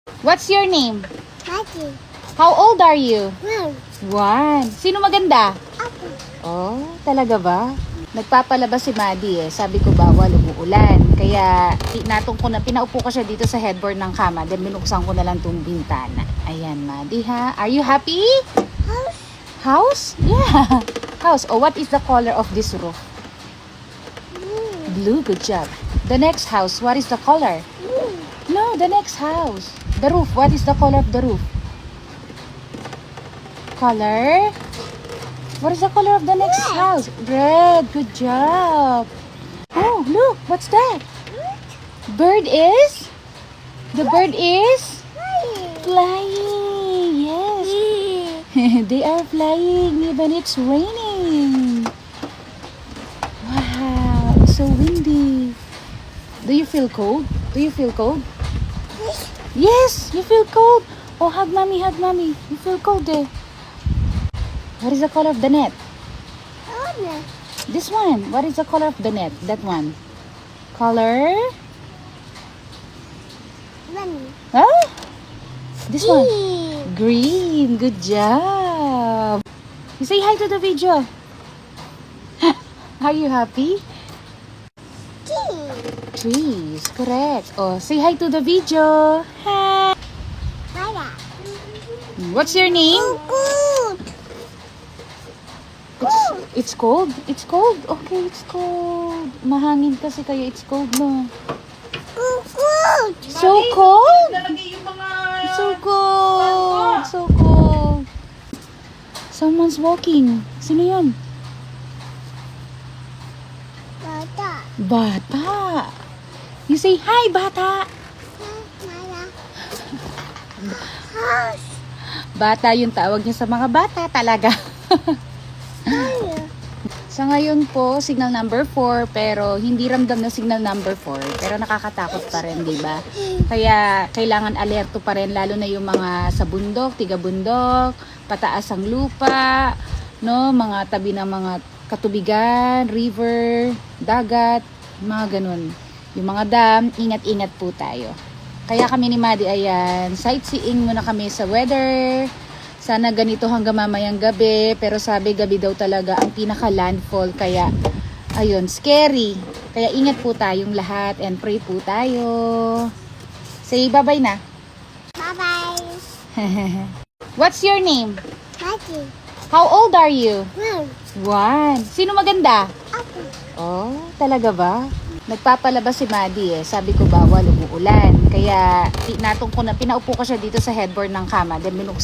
What's your name? Daddy. How old are you? Mom. 1. Sino maganda? Ako. Oh, talaga ba? Nagpapalabas si Maddie eh. Sabi ko bawal umuulan. Kaya pinaupo ko siya dito sa headboard ng kama. Then binuksan ko na lang tong bintana. Ayan, Maddie ha. Are you happy? House. House? Yeah. House. Oh, what is the color of this roof? Blue. Good job. The next house, what is the color? No, the next house. The roof. What is the color of the roof? Color? What is the color of the next house? Red. Good job. Oh, look. What's that? Bird is? The bird is? Flying. Yes. They are flying even it's raining. Wow. It's so windy. Do you feel cold? Do you feel cold? Yes, you feel cold. Oh, hug mommy, hug mommy. You feel cold eh. What is the color of the net? This one. What is the color of the net? That one. Color? Huh? This one. Green. Good job. You say hi to the video. Are you happy? Trees. Correct. Oh, say hi to the video. Hi. What's your name? It's cold? It's cold? Okay, it's cold. Mahangin kasi kaya it's cold, no? So cold? It's so cold. So cold. Someone's walking. Sino yun? Bata. You say, hi, bata. Bata yung tawag niya sa mga bata talaga. Sa ngayon po, signal number 4, pero hindi ramdam na signal number 4. Pero nakakatakot pa rin, di ba? Kaya kailangan alerto pa rin, lalo na yung mga sa bundok, tiga-bundok, pataas ang lupa, no? Mga tabi ng mga katubigan, river, dagat, mga ganun. Yung mga dam, ingat-ingat po tayo. Kaya kami ni Maddie, ayan, sightseeing muna kami sa weather. Sana ganito hanggang mamayang gabi. Pero sabi gabi daw talaga ang pinaka-landfall. Kaya, ayun, scary. Kaya ingat po tayong lahat and pray po tayo. Say bye-bye na. Bye-bye. What's your name? Daddy. How old are you? Mom. 1. Sino maganda? Ako. Oh, talaga ba? Nagpapalabas si Maddie eh. Sabi ko bawal umuulan. Kaya pinaupo ko siya dito sa headboard ng kama. Then binuksan